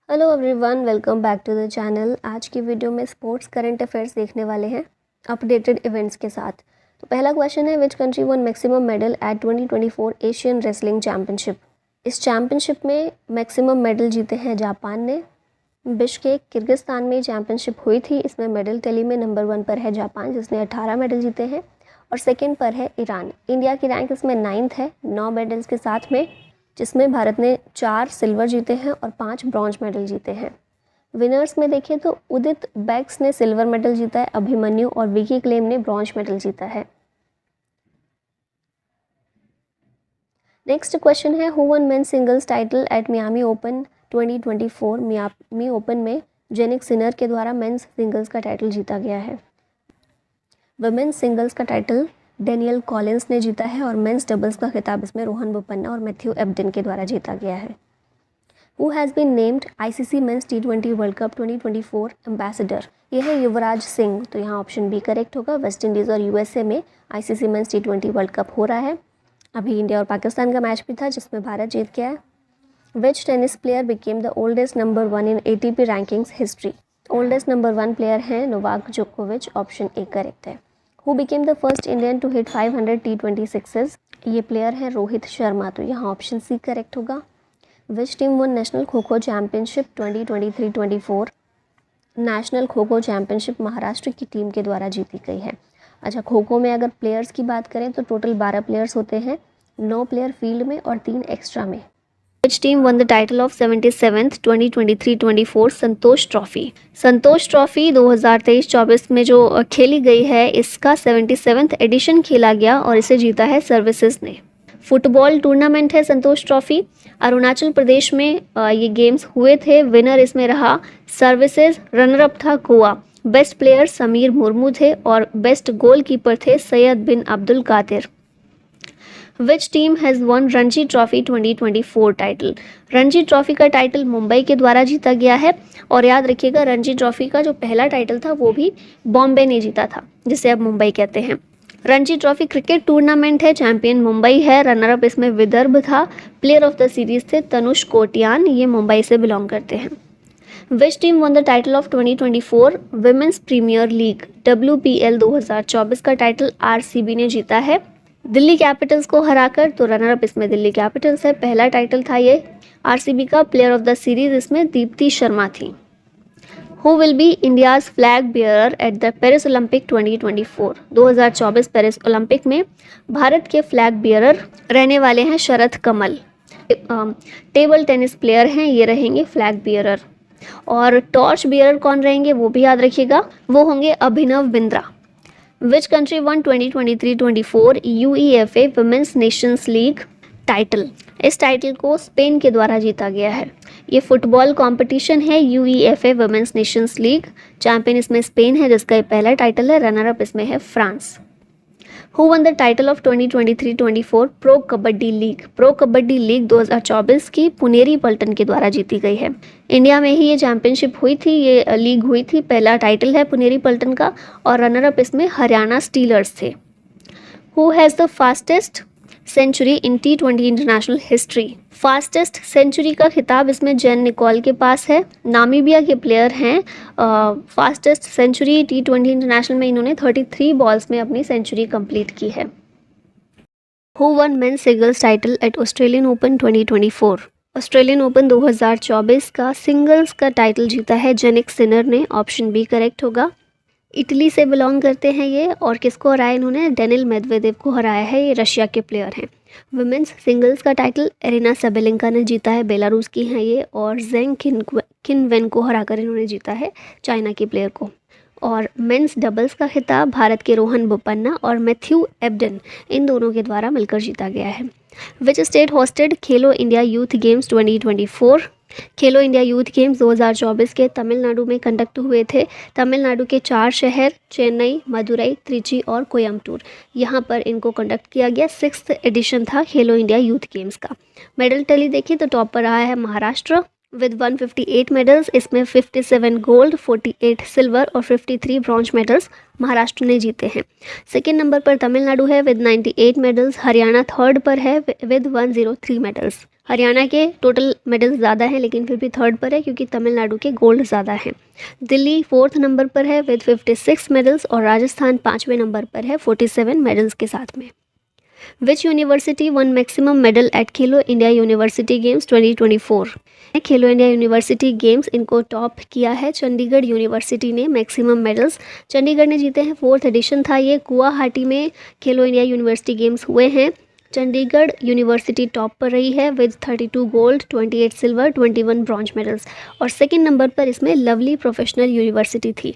Hello everyone, welcome back to the channel. आज की video में स्पोर्ट्स करंट अफेयर्स देखने वाले हैं अपडेटेड इवेंट्स के साथ। तो पहला क्वेश्चन है, which country won maximum medal at 2024 Asian wrestling championship. इस चैम्पियनशिप में मैक्सिमम मेडल जीते हैं जापान ने। बिश्केक किर्गिस्तान में चैम्पियनशिप हुई थी। इसमें मेडल टैली में नंबर 1 पर है जापान, जिसने 18 मेडल जीते हैं, और सेकेंड पर है ईरान। इंडिया की रैंक इसमें 9th है 9 मेडल्स के साथ में, जिसमें भारत ने 4 सिल्वर जीते हैं और 5 ब्रॉन्ज मेडल जीते हैं। विनर्स में देखें तो उदित बैक्स ने सिल्वर मेडल जीता है, अभिमन्यु और विकी क्लेम ने ब्रॉन्ज मेडल जीता है। नेक्स्ट क्वेश्चन है, who won men's singles title eight Miami open 2024। Miami open में जेनिक सिनर के द्वारा मेंस सिंगल्स का टाइटल जीता गया है। वुमेन्स सिंगल्स का टाइटल डेनियल कॉलिंस ने जीता है और मेंस डबल्स का खिताब इसमें रोहन बोपन्ना और मैथ्यू एब्डन के द्वारा जीता गया है। Who has been named ICC men's T20 world cup 2024 ambassador. ये है युवराज सिंह। तो यहाँ ऑप्शन बी करेक्ट होगा। वेस्ट इंडीज़ और यूएसए में ICC men's T20 world cup हो रहा है। अभी इंडिया और पाकिस्तान का मैच भी था, जिसमें भारत जीत गया है। Which tennis player became the oldest number 1 in ATP rankings history. Oldest number 1 player हैं नोवाक जोकोविच। ऑप्शन ए करेक्ट है। Who became the first Indian to hit 500 T20 sixes. ये प्लेयर हैं रोहित शर्मा। तो यहाँ ऑप्शन सी करेक्ट होगा। विच team one national kho kho championship 2023-24। National kho kho championship Maharashtra की team के द्वारा जीती गई है। अच्छा, खो खो में अगर प्लेयर्स की बात करें तो टोटल 12 प्लेयर्स होते हैं, 9 प्लेयर फील्ड में और 3 एक्स्ट्रा में। Which team won the title of 77th 2023-24 Santosh trophy. Santosh trophy 2023-24 में जो खेली गई है, इसका 77th एडिशन खेला गया और इसे जीता है सर्विसेज ने। फुटबॉल टूर्नामेंट है संतोष ट्रॉफी। अरुणाचल प्रदेश में ये गेम्स हुए थे। विनर इसमें रहा सर्विसेज, रनर अप था गोवा। बेस्ट प्लेयर समीर मुर्मू थे और बेस्ट गोलकीपर थे Syed bin Abdul Qadir. Which team has won Ranji trophy 2024 title. Ranji trophy का टाइटल मुंबई के द्वारा जीता गया है। और याद रखिएगा, रणजी ट्रॉफी का जो पहला टाइटल था वो भी बॉम्बे ने जीता था, जिसे अब मुंबई कहते हैं। रणजी ट्रॉफी क्रिकेट टूर्नामेंट है, चैंपियन मुंबई है। रनर अप इसमें विदर्भ था। प्लेयर ऑफ द सीरीज थे तनुष कोटियान, ये मुंबई से बिलोंग करते हैं। Which team won the title of 2024 women's premier league. WPL 2024 का टाइटल RCB ने जीता है दिल्ली कैपिटल्स को हराकर। तो रनर अप इसमें दिल्ली कैपिटल्स है। पहला टाइटल था ये RCB का। प्लेयर ऑफ द सीरीज इसमें दीप्ति शर्मा थी। Who will be India's flag bearer at the Paris Olympic 2024। 2024 Paris Olympic में भारत के फ्लैग बेयरर रहने वाले हैं Sharad Kamal. Table tennis player हैं, ये रहेंगे फ्लैग बेयरर। और टॉर्च बेयरर कौन रहेंगे वो भी याद रखिएगा, वो होंगे Abhinav Bindra. Which country won 2023-24 UEFA women's nations league title. इस टाइटल को स्पेन के द्वारा जीता गया है। ये फुटबॉल कंपटीशन है UEFA women's nations league. Champion इसमें स्पेन है, जिसका ये पहला टाइटल है। रनर अप इसमें है France. Who one the title of 2023-24 pro kabaddi league. Pro kabaddi league 2024 की पुनेरी पल्टन के द्वारा जीती गई है। इंडिया में ही ये चैंपियनशिप हुई थी, ये लीग हुई थी। पहला टाइटल है पुनेरी पल्टन का और रनर अप इसमें हरियाणा स्टीलर्स थे। Who has the fastest century in T20 international history. Fastest century का खिताब इसमें जेन निकोल के पास है। नामीबिया के प्लेयर हैं। फास्टेस्ट सेंचुरी T20 इंटरनेशनल में इन्होंने 33 बॉल्स में अपनी सेंचुरी कंप्लीट की है। Who won men's singles title at Australian Open 2024। Australian Open 2024 का सिंगल्स का टाइटल जीता है जेनिक सिनर ने। ऑप्शन बी करेक्ट होगा। इटली से बिलोंग करते हैं ये। और किसको हराया इन्होंने? डेनिल मेदवेदेव को हराया है। ये रशिया के प्लेयर हैं। वुमेन्स सिंगल्स का टाइटल एरिना सबेलेंका ने जीता है, बेलारूस की हैं ये। और जेंग किनवेन को हराकर इन्होंने जीता है, चाइना के प्लेयर को। और मेंस डबल्स का खिताब भारत के रोहन बोपन्ना और मैथ्यू एब्डन, इन दोनों के द्वारा मिलकर जीता गया है। Which state hosted Khelo India youth games 2024। Khelo India youth games 2024 के तमिलनाडु में कंडक्ट हुए थे। तमिलनाडु के 4 शहर चेन्नई, मदुरई, त्रिची और कोयम्बटूर, यहाँ पर इनको कंडक्ट किया गया। 6th एडिशन था खेलो इंडिया यूथ गेम्स का। मेडल टैली देखिए तो टॉप पर रहा है महाराष्ट्र विद 158 मेडल्स। इसमें 57 गोल्ड, 48 सिल्वर और 53 ब्रॉन्ज मेडल्स महाराष्ट्र ने जीते हैं। सेकेंड नंबर पर तमिलनाडु है विद 98 मेडल्स। हरियाणा थर्ड पर है विद 103 मेडल्स। हरियाणा के टोटल मेडल्स ज़्यादा हैं लेकिन फिर भी थर्ड पर है क्योंकि तमिलनाडु के गोल्ड ज़्यादा हैं। दिल्ली फोर्थ नंबर पर है विद 56 मेडल्स और राजस्थान 5वें नंबर पर है 47 मेडल्स के साथ में। Which university one maximum medal at Khelo India university games 2024? Khelo India university games इनको टॉप किया है चंडीगढ़ यूनिवर्सिटी ने मैक्सिमम मेडल्स। चंडीगढ़ ने जीते हैं, 4th एडिशन था ये। गुवाहाटी में खेलो इंडिया यूनिवर्सिटी गेम्स हुए हैं। चंडीगढ़ यूनिवर्सिटी टॉप पर रही है with 32 gold, 28 silver, 21 bronze medals और सेकंड नंबर पर इसमें लवली प्रोफेशनल यूनिवर्सिटी थी।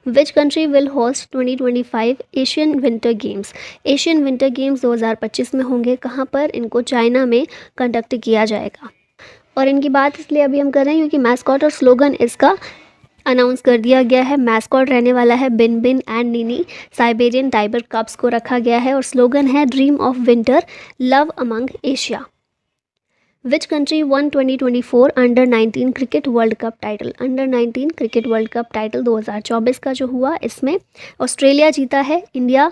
Which country will host 2025 Asian winter games? Asian winter games 2025 में होंगे कहाँ पर? इनको चाइना में कंडक्ट किया जाएगा। और इनकी बात इसलिए अभी हम कर रहे हैं क्योंकि मैस्कॉट और स्लोगन इसका अनाउंस कर दिया गया है। मैस्कॉट रहने वाला है बिन बिन एंड नीनी। साइबेरियन टाइगर कप्स को रखा गया है और स्लोगन है dream of winter, love among Asia. Which country one 2024 under 19 cricket world cup title? Under 19 cricket world cup title 2024 का जो हुआ इसमें ऑस्ट्रेलिया जीता है, इंडिया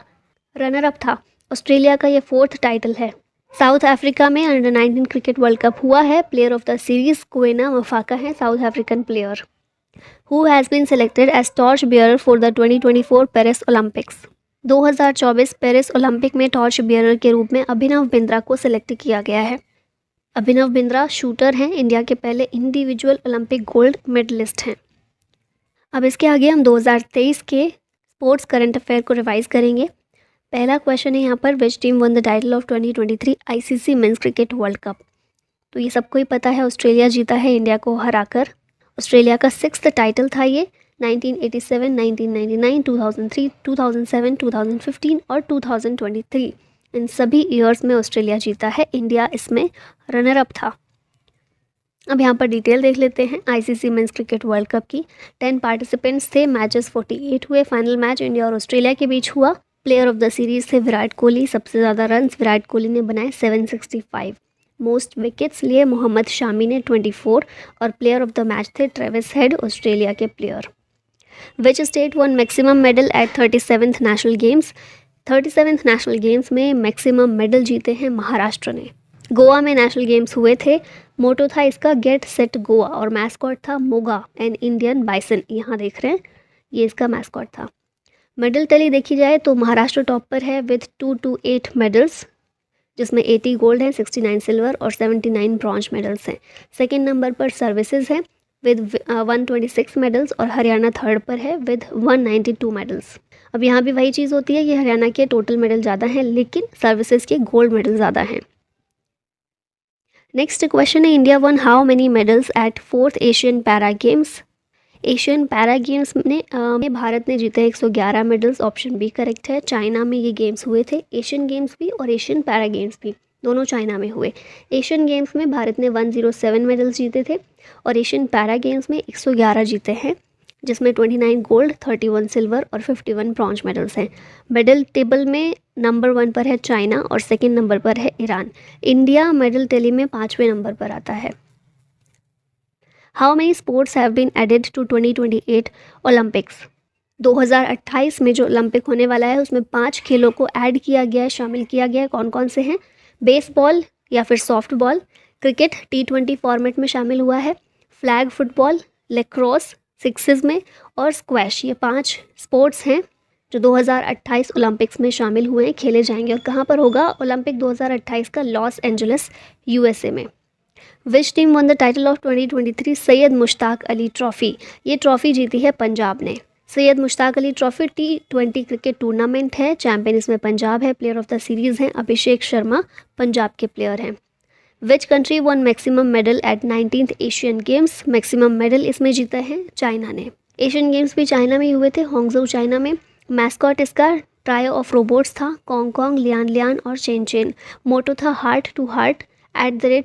रनर अप था। ऑस्ट्रेलिया का ये 4th टाइटल है। साउथ अफ्रीका में अंडर 19 क्रिकेट वर्ल्ड कप हुआ है। Player of the series Kwena Maphaka है, South African player. Who has been selected as torch bearer for the 2024 Paris Olympics? 2024 Paris Olympic में torch bearer के रूप में अभिनव बिंद्रा को सिलेक्ट किया गया है। अभिनव बिंद्रा शूटर हैं, इंडिया के पहले इंडिविजुअल ओलंपिक गोल्ड मेडलिस्ट हैं। अब इसके आगे हम 2023 के स्पोर्ट्स करंट अफेयर को रिवाइज करेंगे। पहला क्वेश्चन है यहाँ पर, विच team won the title of 2023 ICC men's cricket world cup? तो ये सबको ही पता है, ऑस्ट्रेलिया जीता है इंडिया को हराकर। ऑस्ट्रेलिया का 6th टाइटल था ये। 1987, 1999, 2003, 2007, 2015 और 2023 इन सभी ईयर्स में ऑस्ट्रेलिया जीता है, इंडिया इसमें रनर अप था। अब यहाँ पर डिटेल देख लेते हैं ICC men's cricket world cup की। 10 पार्टिसिपेंट्स थे, मैचेस 48 हुए। फाइनल मैच इंडिया और ऑस्ट्रेलिया के बीच हुआ। प्लेयर ऑफ द सीरीज थे विराट कोहली, सबसे ज़्यादा रन्स विराट कोहली ने बनाए 765। मोस्ट विकेट्स लिए मोहम्मद शामी ने 24 और प्लेयर ऑफ द मैच थे ट्रेविस हेड, ऑस्ट्रेलिया के player. Which state one maximum medal at 37th national games? 37th national games में मैक्सिमम मेडल जीते हैं महाराष्ट्र ने। गोवा में नेशनल गेम्स हुए थे। मोटो था इसका गेट सेट गोवा और मैस्कॉट था मोगा एंड इंडियन बाइसन। यहाँ देख रहे हैं, ये इसका मैस्कॉट था। मेडल टैली देखी जाए तो महाराष्ट्र टॉप पर है विद 228 मेडल्स, जिसमें 80 गोल्ड हैं, 69 सिल्वर और 79 ब्रॉन्ज मेडल्स हैं। सेकेंड नंबर पर सर्विसेज है विद 126 मेडल्स और हरियाणा थर्ड पर है विद 192 मेडल्स। अब यहाँ भी वही चीज़ होती है कि हरियाणा के टोटल मेडल ज़्यादा हैं लेकिन सर्विसेज के गोल्ड मेडल ज़्यादा हैं। नेक्स्ट क्वेश्चन है, India one how many medals at 4th Asian para games? Asian para games में भारत ने जीते 111 मेडल्स, ऑप्शन बी करेक्ट है। चाइना में ये गेम्स हुए थे, एशियन गेम्स भी और एशियन पैरा गेम्स भी दोनों चाइना में हुए। एशियन गेम्स में भारत ने 107 मेडल्स जीते थे और एशियन पैरा गेम्स में 111 जीते हैं, जिसमें 29 गोल्ड, 31 सिल्वर और 51 ब्रॉन्ज मेडल्स हैं। मेडल टेबल में नंबर 1 पर है चाइना और सेकेंड नंबर पर है ईरान। इंडिया मेडल टैली में 5वें नंबर पर आता है। How many sports have been added to 2028 Olympics? 2028 में जो ओलंपिक होने वाला है उसमें 5 खेलों को ऐड किया गया है, शामिल किया गया है। कौन कौन से हैं? बेसबॉल या फिर soft ball, cricket T20 format में शामिल हुआ है, फ्लैग फुटबॉल, लेक्रोस सिक्सेस में और स्क्वैश। ये 5 स्पोर्ट्स हैं जो 2028 ओलंपिक्स में शामिल हुए हैं, खेले जाएंगे। और कहाँ पर होगा ओलंपिक 2028 का? लॉस एंजलिस USA में। विच team won the title of 2023 Syed Mushtaq Ali trophy? ये ट्रॉफ़ी जीती है पंजाब ने। Syed Mushtaq Ali trophy T20 cricket tournament है, चैंपियन इसमें पंजाब है। प्लेयर ऑफ द सीरीज़ हैं अभिषेक शर्मा, पंजाब के प्लेयर हैं। Which country won maximum medal at 19th Asian games? Maximum medal इसमें जीता है चाइना ने। एशियन गेम्स भी चाइना में ही हुए थे, होंगजो चाइना में। मैस्कॉट इसका ट्रायो ऑफ रोबोट्स था, कॉन्ग कॉन्ग, लियान लियान और चेन चेन। मोटो था heart to heart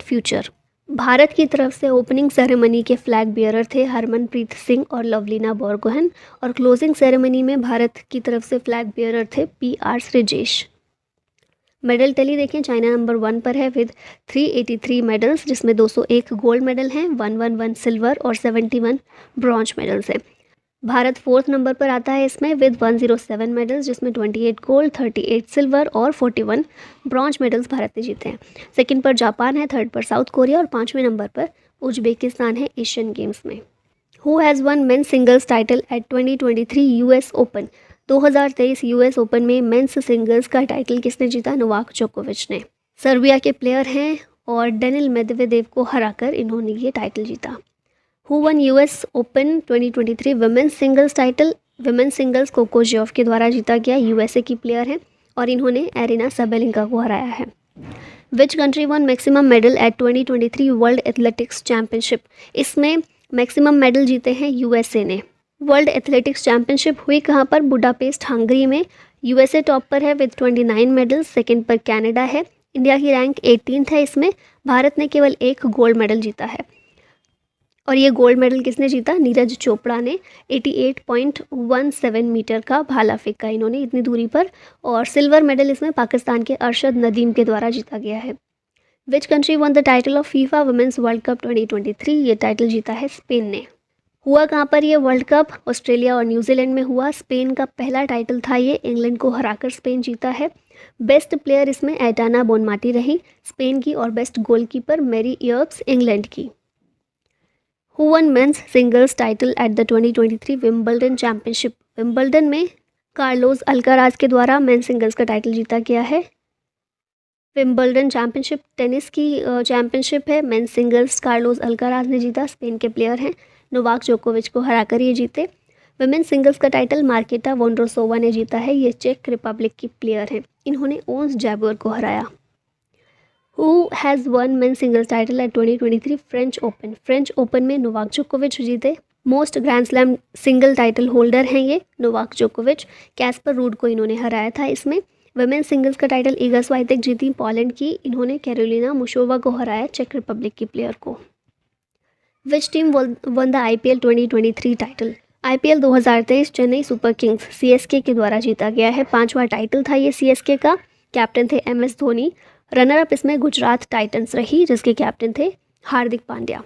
@future. Bharat की तरफ से ओपनिंग सेरेमनी के फ्लैग बियरर थे हरमनप्रीत सिंह और लवलीना बोरगोहन और क्लोजिंग सेरेमनी में भारत की तरफ से फ्लैग बियरर थे PR श्रीजेश। मेडल टैली देखें, चाइना नंबर 1 पर है विद 383 मेडल्स, जिसमें 201 गोल्ड मेडल हैं, 111 सिल्वर और 71 ब्रॉन्ज मेडल्स हैं। भारत 4th नंबर पर आता है इसमें विद 107 मेडल्स, जिसमें 28 गोल्ड, 38 सिल्वर और 41 ब्रॉन्ज मेडल्स भारत ने जीते हैं। सेकंड पर जापान है, थर्ड पर साउथ कोरिया और 5वें नंबर पर उज्बेकिस्तान है एशियन गेम्स में। Who has one men's singles title eight 2023 US Open? 2023 US open में मेंस सिंगल्स का टाइटल किसने जीता? नोवाक जोकोविच ने। सर्बिया के प्लेयर हैं और डेनिल मेदवेदेव को हराकर इन्होंने ये टाइटल जीता। Who won US Open 2023 women's singles title? Women's singles Coco Gauff के द्वारा जीता गया, यूएसए की प्लेयर हैं और इन्होंने एरिना सबेलिंका को हराया है। Which country won maximum medal at 2023 world athletics championship? इसमें मैक्सिमम मेडल जीते हैं यूएसए ने। वर्ल्ड एथलेटिक्स चैम्पियनशिप हुई कहाँ पर? बुडापेस्ट हंगरी में। यूएसए टॉप पर है विद 29 मेडल्स, सेकंड पर कनाडा है। इंडिया की रैंक 18th है इसमें। भारत ने केवल एक गोल्ड मेडल जीता है और ये गोल्ड मेडल किसने जीता? नीरज चोपड़ा ने 88.17 मीटर का भाला फेंका इन्होंने इतनी दूरी पर, और सिल्वर मेडल इसमें पाकिस्तान के अरशद नदीम के द्वारा जीता गया है। Which country won the title of FIFA women's world cup 2023? ये टाइटल जीता है स्पेन ने। हुआ कहाँ पर ये वर्ल्ड कप? ऑस्ट्रेलिया और न्यूजीलैंड में हुआ। स्पेन का पहला टाइटल था ये, इंग्लैंड को हराकर स्पेन जीता है। बेस्ट प्लेयर इसमें एटाना बोनमाटी रही स्पेन की, और बेस्ट गोलकीपर मैरी इयर्ब्स इंग्लैंड की। Who won men's singles title at the 2023 Wimbledon championship? Wimbledon में कार्लोस अल्काराज के द्वारा मेंस सिंगल्स का टाइटल जीता गया है। विंबलडन चैम्पियनशिप टेनिस की चैम्पियनशिप है। मेंस सिंगल्स कार्लोस अल्काराज ने जीता, स्पेन के प्लेयर हैं। नोवाक जोकोविच को हराकर ये जीते। वुमेन्स सिंगल्स का टाइटल मार्केटा वोंड्रोसोवा ने जीता है, ये चेक रिपब्लिक की प्लेयर हैं। इन्होंने ओन्स जैबुअर को हराया। Who has one men's singles title eight 2023 French open? French open में नोवाक जोकोविच जीते। Most grand slam single title holder हैं ये नोवाक जोकोविच। कैस्पर रूड को इन्होंने हराया था इसमें। वुमेन्स सिंगल्स का टाइटल इगा स्वाइतेक जीती पोलैंड की, इन्होंने कैरोलिना मुशोवा को हराया, चेक रिपब्लिक की प्लेयर को। विच team won the IPL 2023 title? IPL 2023 Chennai super Kings CSK के द्वारा जीता गया है। 5वां टाइटल था ये CSK का। कैप्टन थे MS धोनी। रनर अप इसमें गुजरात टाइटंस रही, जिसके कैप्टन थे हार्दिक पांड्या।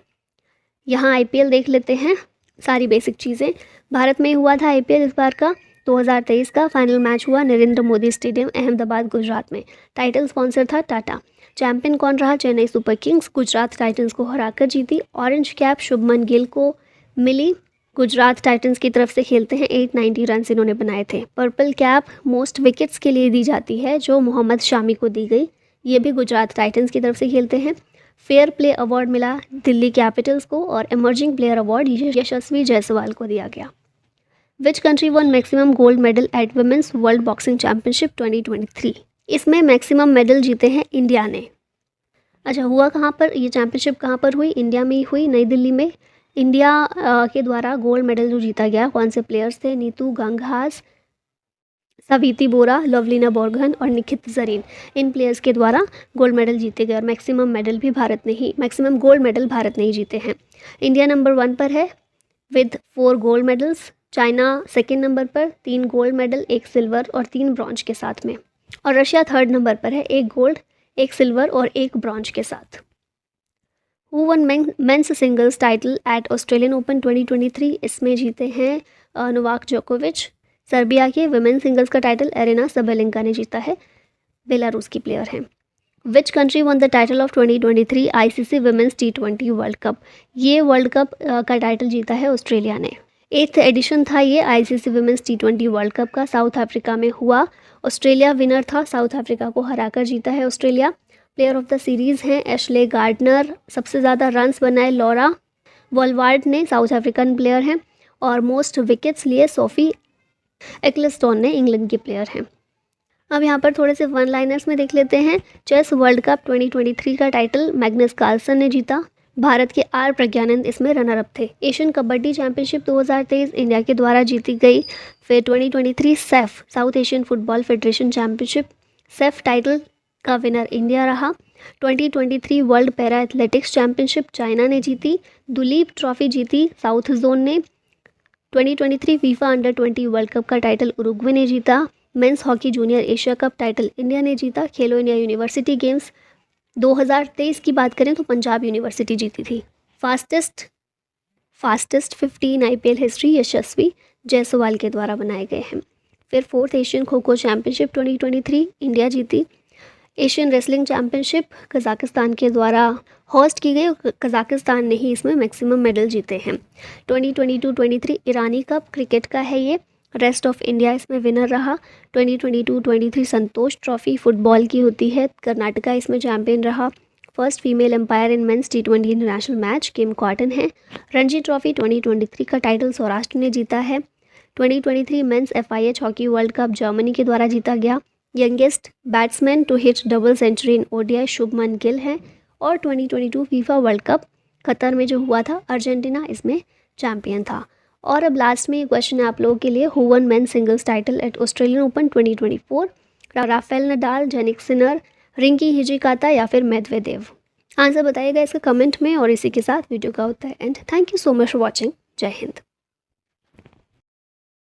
यहाँ IPL देख लेते हैं सारी बेसिक चीज़ें। भारत में हुआ था IPL इस बार का 2023 का। फाइनल मैच हुआ नरेंद्र मोदी स्टेडियम अहमदाबाद गुजरात में। टाइटल स्पॉन्सर था टाटा। चैंपियन कौन रहा? Chennai super Kings Gujarat Titans को हराकर जीती। ऑरेंज कैप शुभमन गिल को मिली, गुजरात टाइटंस की तरफ से खेलते हैं। 890 रन इन्होंने बनाए थे। पर्पल कैप मोस्ट विकेट्स के लिए दी जाती है, जो मोहम्मद शामी को दी गई, ये भी गुजरात टाइटंस की तरफ से खेलते हैं। फेयर प्ले अवार्ड मिला दिल्ली कैपिटल्स को, और emerging player award Yashasvi Jaiswal को दिया गया। Which country won maximum gold medal at women's world boxing championship 2023? इसमें मैक्सिमम मेडल जीते हैं इंडिया ने। अच्छा, हुआ कहाँ पर ये चैंपियनशिप? कहाँ पर हुई? इंडिया में ही हुई, नई दिल्ली में। इंडिया के द्वारा गोल्ड मेडल जो जीता गया, कौन से प्लेयर्स थे? नीतू गंगहास, सविति बोरा, लवलीना बोरगन और निखित जरीन, इन प्लेयर्स के द्वारा गोल्ड मेडल जीते गए। और मैक्सिमम मेडल भी भारत ने ही, मैक्सिमम गोल्ड मेडल भारत ने ही जीते हैं। इंडिया नंबर 1 पर है with 4 gold medals. China second number पर 3 गोल्ड मेडल, 1 सिल्वर और 3 ब्रॉन्ज के साथ में। और रशिया थर्ड नंबर पर है, 1 गोल्ड, 1 सिल्वर और 1 ब्रॉन्ज के साथ। Who won men's singles title at Australian Open 2023? इसमें जीते हैं नोवाक जोकोविच। सर्बिया के वुमेन सिंगल्स का टाइटल एरिना सबेलिंका ने जीता है, बेलारूस की प्लेयर हैं। Which country won the title of 2023 ICC women's T20 world cup? ये वर्ल्ड कप का टाइटल जीता है ऑस्ट्रेलिया ने। 8th एडिशन था ये ICC women's T20 world cup का, साउथ अफ्रीका में हुआ। ऑस्ट्रेलिया विनर था, साउथ अफ्रीका को हराकर जीता है Australia. Player of the series हैं एशले गार्डनर, सबसे ज़्यादा रन्स बनाए लॉरा वॉलवार्ड ने, साउथ अफ्रीकन प्लेयर हैं। और मोस्ट विकेट्स लिए सोफी एक्लेस्टोन ने, इंग्लैंड के प्लेयर हैं। अब यहाँ पर थोड़े से वन लाइनर्स में देख लेते हैं। चेस वर्ल्ड कप 2023 का टाइटल मैग्नस कार्लसन ने जीता। भारत के R प्रज्ञानंद इसमें रनर अप थे। एशियन कबड्डी चैंपियनशिप 2023 इंडिया के द्वारा जीती गई। फिर 2023 safe south Asian football federation championship, safe title का विनर इंडिया रहा। 2023 world para athletics championship China ने जीती। दुलीप ट्रॉफी जीती साउथ जोन ने। 2023 फीफा अंडर 20 वर्ल्ड कप का टाइटल उरुग्वे ने जीता। Men's hockey junior Asia cup title India ने जीता। खेलो इंडिया यूनिवर्सिटी गेम्स 2023 की बात करें तो पंजाब यूनिवर्सिटी जीती थी। फास्टेस्ट 15 IPL हिस्ट्री यशस्वी जायसवाल के द्वारा बनाए गए हैं। फिर 4th Asian kho kho championship 2023 India जीती। एशियन रेसलिंग चैम्पियनशिप कज़ाकिस्तान के द्वारा होस्ट की गई और कज़ाकिस्तान ने ही इसमें मैक्सिमम मेडल जीते हैं। 2022-23 ईरानी कप क्रिकेट का है ये, रेस्ट ऑफ इंडिया इसमें विनर रहा। 2022-23 संतोष ट्रॉफी फुटबॉल की होती है, कर्नाटका इसमें चैंपियन रहा। First female umpire in men's T20 international match Kim Cotton है। रणजी ट्रॉफी 2023 का टाइटल सौराष्ट्र ने जीता है। 2023 men's FIH hockey world cup Germany के द्वारा जीता गया। Youngest batsman to hit double century in ODI Shubman Gill है। और 2022 फीफा वर्ल्ड कप कतर में जो हुआ था, अर्जेंटीना इसमें चैंपियन था। और अब लास्ट में ये क्वेश्चन है आप लोगों के लिए, who won men's singles title at Australian Open 2024? Rafael Nadal, Jannik Sinner, Rinky Hijikata या फिर मेदवेदेव? आंसर बताइएगा इसका कमेंट में। और इसी के साथ वीडियो का होता है and thank you so much for watching. जय हिंद।